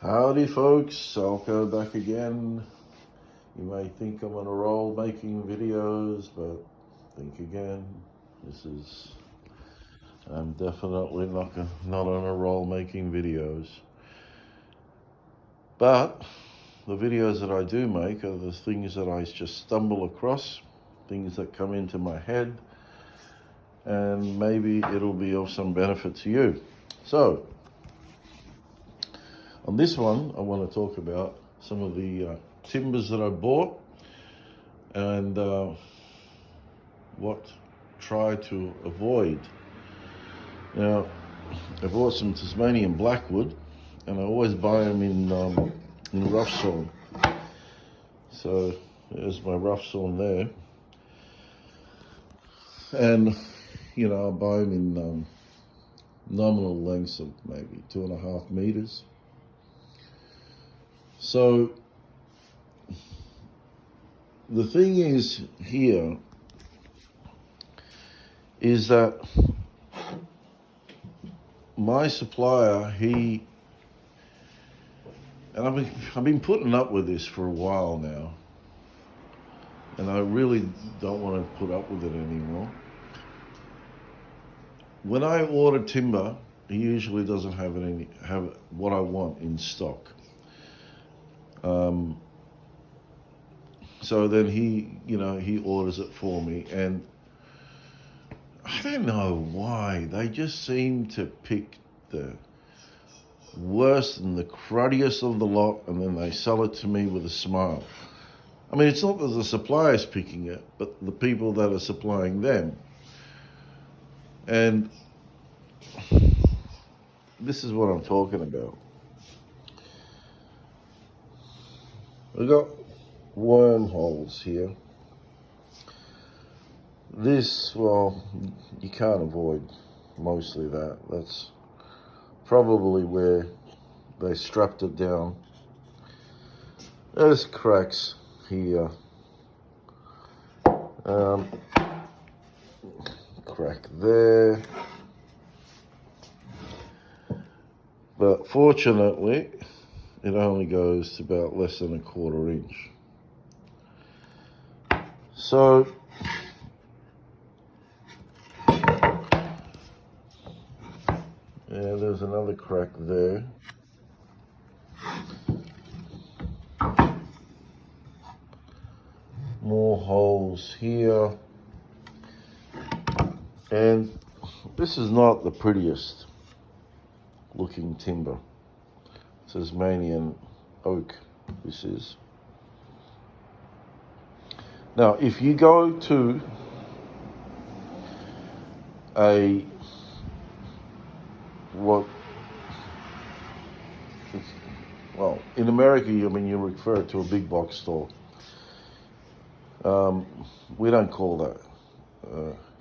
Howdy folks, I'll go back again. You may think I'm on a roll making videos, but think again. I'm definitely not on a roll making videos. But the videos that I do make are the things that I just stumble across, things that come into my head, and maybe it'll be of some benefit to you. So, on this one, I want to talk about some of the timbers that I bought and what try to avoid. Now, I bought some Tasmanian blackwood, and I always buy them in rough sawn. So there's my rough sawn there, and I buy them in nominal lengths of maybe 2.5 meters. So the thing is here is that my supplier, I've been putting up with this for a while now, and I really don't want to put up with it anymore. When I order timber, he usually doesn't have what I want in stock. So then he orders it for me, and I don't know why, they just seem to pick the worst and the cruddiest of the lot, and then they sell it to me with a smile. I mean, it's not that the supplier's picking it, but the people that are supplying them. And this is what I'm talking about. We've got wormholes here. This, well, you can't avoid mostly that. That's probably where they strapped it down. There's cracks here. Crack there. But fortunately, it only goes to about less than 1/4 inch. So, yeah, there's another crack there. More holes here. And this is not the prettiest looking timber. Tasmanian oak, this is. Now, if you go to in America, you refer to a big box store. We don't call that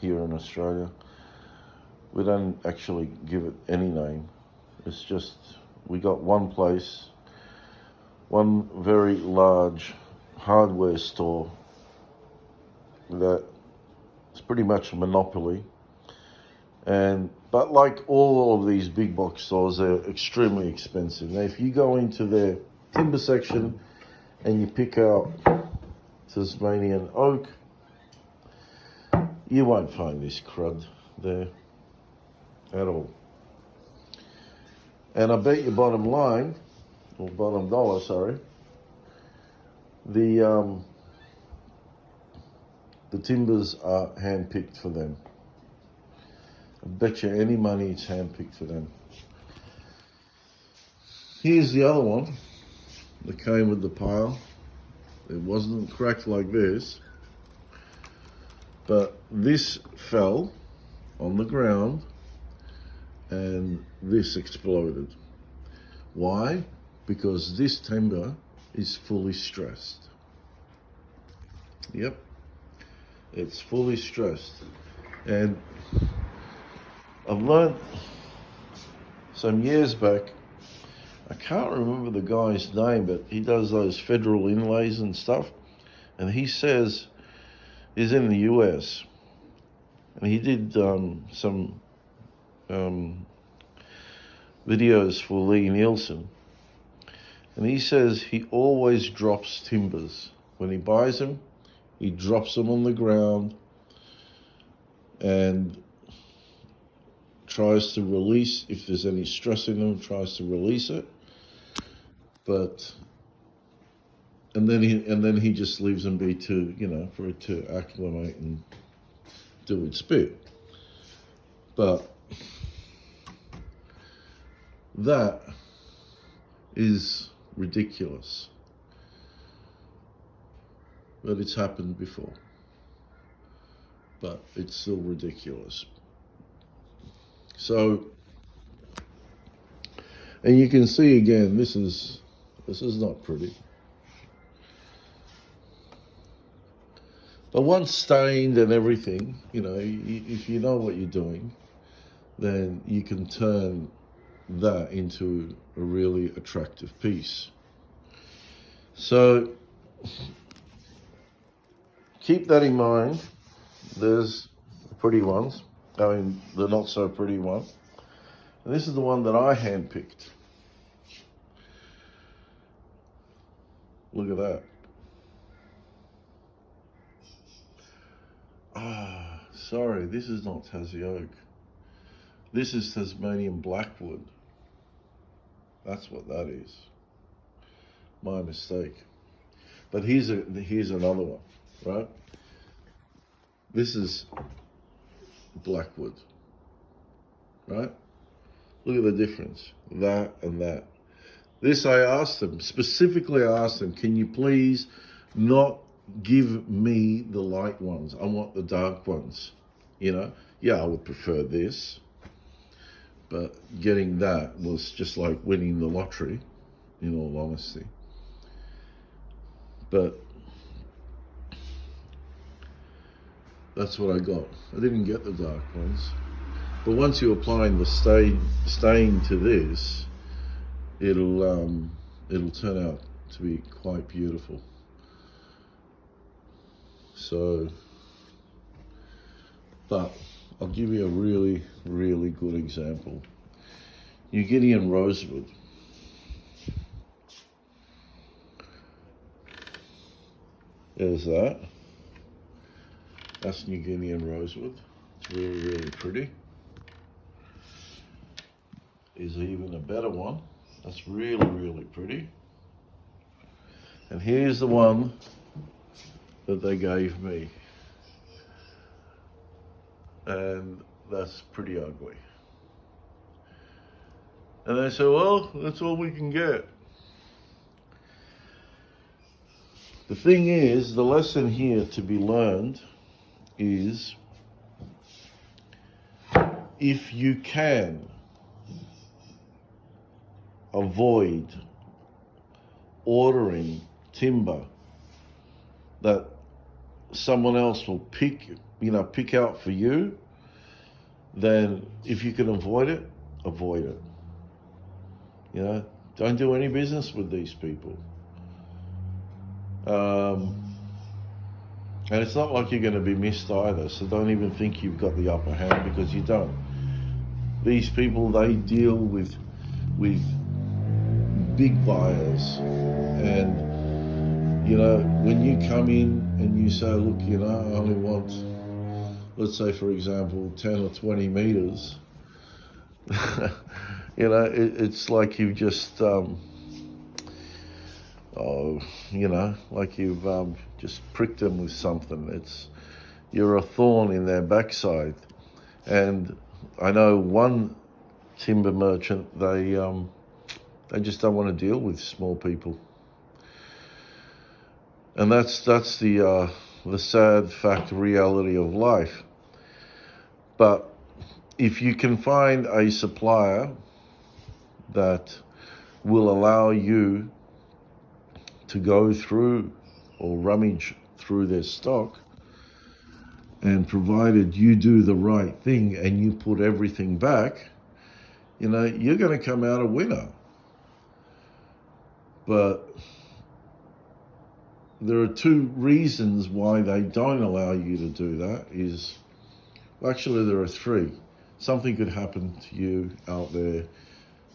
here in Australia. We don't actually give it any name. It's just, we got one place, one very large hardware store that is pretty much a monopoly. But like all of these big box stores, they're extremely expensive. Now, if you go into their timber section and you pick out Tasmanian oak, you won't find this crud there at all. And I bet your bottom line, or bottom dollar, sorry, the timbers are hand-picked for them. I bet you any money it's hand-picked for them. Here's the other one that came with the pile. It wasn't cracked like this, but this fell on the ground and this exploded. Why? Because this timber is fully stressed. Yep, it's fully stressed. And I've learned some years back, I can't remember the guy's name, but he does those federal inlays and stuff. And he says he's in the US, and he did some videos for Lee Nielsen. And he says he always drops timbers. When he buys them, he drops them on the ground and tries to release, if there's any stress in them, tries to release it. And then he just leaves them be to, for it to acclimate and do its bit. But that is ridiculous. But it's happened before. But it's still ridiculous. So, and you can see again, this is not pretty. But once stained and everything, if you know what you're doing, then you can turn that into a really attractive piece. So keep that in mind. There's pretty ones, the not so pretty one. And this is the one that I handpicked. Look at that. Sorry, this is not Tassie oak. This is Tasmanian blackwood. That's what that is. My mistake. But here's another one, right? This is blackwood, right? Look at the difference, that and that. This specifically I asked them, can you please not give me the light ones? I want the dark ones, Yeah, I would prefer this, but getting that was just like winning the lottery, in all honesty. But that's what I got. I didn't get the dark ones. But once you're applying the stain to this, it'll turn out to be quite beautiful. So, but I'll give you a really, really good example. New Guinean rosewood. There's that. That's New Guinean rosewood. It's really, really pretty. Is even a better one. That's really, really pretty. And here's the one that they gave me. And that's pretty ugly. And they said, well, that's all we can get. The thing is, the lesson here to be learned is, if you can avoid ordering timber that someone else will pick out for you, then if you can avoid it, avoid it. Don't do any business with these people. And it's not like you're going to be missed either, so don't even think you've got the upper hand, because you don't. These people, they deal with big buyers, and when you come in and you say, look, I only want, let's say for example, 10 or 20 meters, it's like you've just like you've just pricked them with something. You're a thorn in their backside. And I know one timber merchant, they just don't want to deal with small people. And that's the sad fact, reality of life. But if you can find a supplier that will allow you to go through or rummage through their stock, and provided you do the right thing and you put everything back, you're going to come out a winner. But there are two reasons why they don't allow you to do that. Actually there are three. Something could happen to you out there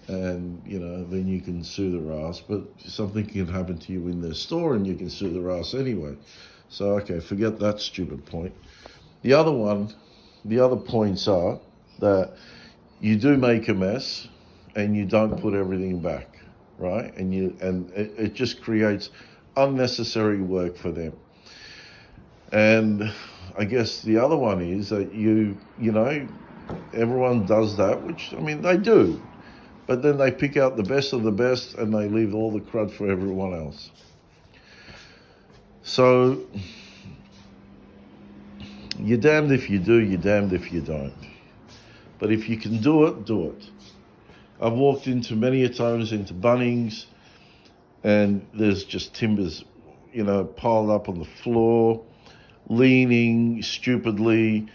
and then you can sue their ass. But something can happen to you in their store, and you can sue their ass anyway. So okay, forget that stupid point. The other points are that you do make a mess, and you don't put everything back, right? And it just creates unnecessary work for them. And I guess the other one is that everyone does that, which, I mean, they do. But then they pick out the best of the best and they leave all the crud for everyone else. So, you're damned if you do, you're damned if you don't. But if you can do it, do it. I've walked into many a times into Bunnings, and there's just timbers, piled up on the floor, leaning stupidly,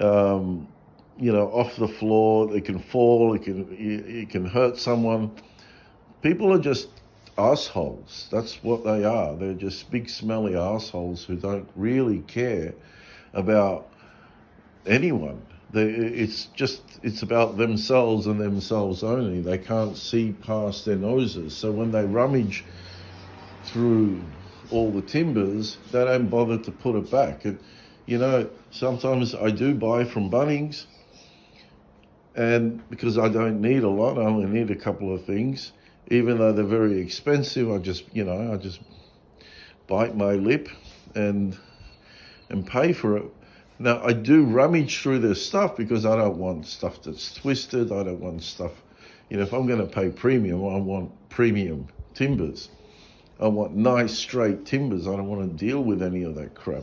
off the floor. They can fall, it can hurt someone. People are just assholes. That's what they are. They're just big smelly assholes who don't really care about anyone. It's about themselves and themselves only. They can't see past their noses. So when they rummage through all the timbers, they don't bother to put it back. And sometimes I do buy from Bunnings, and because I don't need a lot, I only need a couple of things. Even though they're very expensive, I just bite my lip and pay for it. Now, I do rummage through their stuff because I don't want stuff that's twisted. I don't want stuff, if I'm going to pay premium, I want premium timbers. I want nice, straight timbers. I don't want to deal with any of that crap.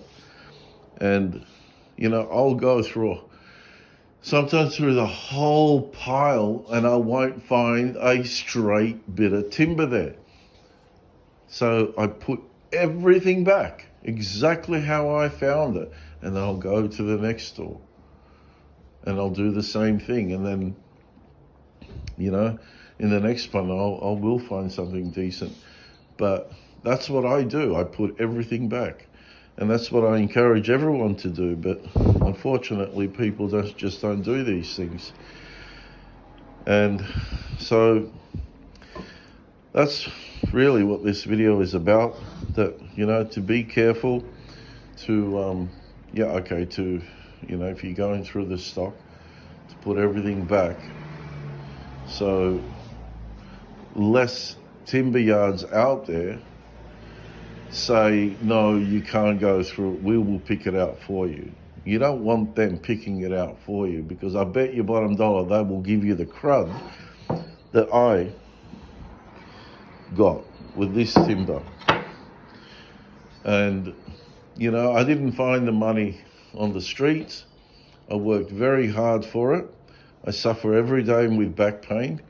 And, I'll go sometimes through the whole pile, and I won't find a straight bit of timber there. So I put everything back exactly how I found it. And then I'll go to the next store and I'll do the same thing. And then, in the next one, I will find something decent. But that's what I do. I put everything back. And that's what I encourage everyone to do. But unfortunately, people just don't do these things. And so that's really what this video is about. That, to be careful, to, if you're going through the stock, to put everything back. So less timber yards out there say, no, you can't go through it, we will pick it out for you. You don't want them picking it out for you, because I bet you bottom dollar they will give you the crud that I got with this timber. And I didn't find the money on the streets. I worked very hard for it. I suffer every day with back pain,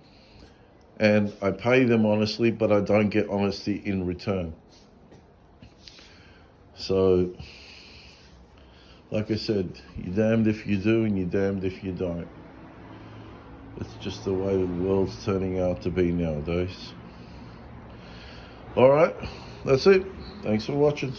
and I pay them honestly, but I don't get honesty in return. So, like I said, you're damned if you do and you're damned if you don't. It's just the way the world's turning out to be nowadays. All right, that's it. Thanks for watching.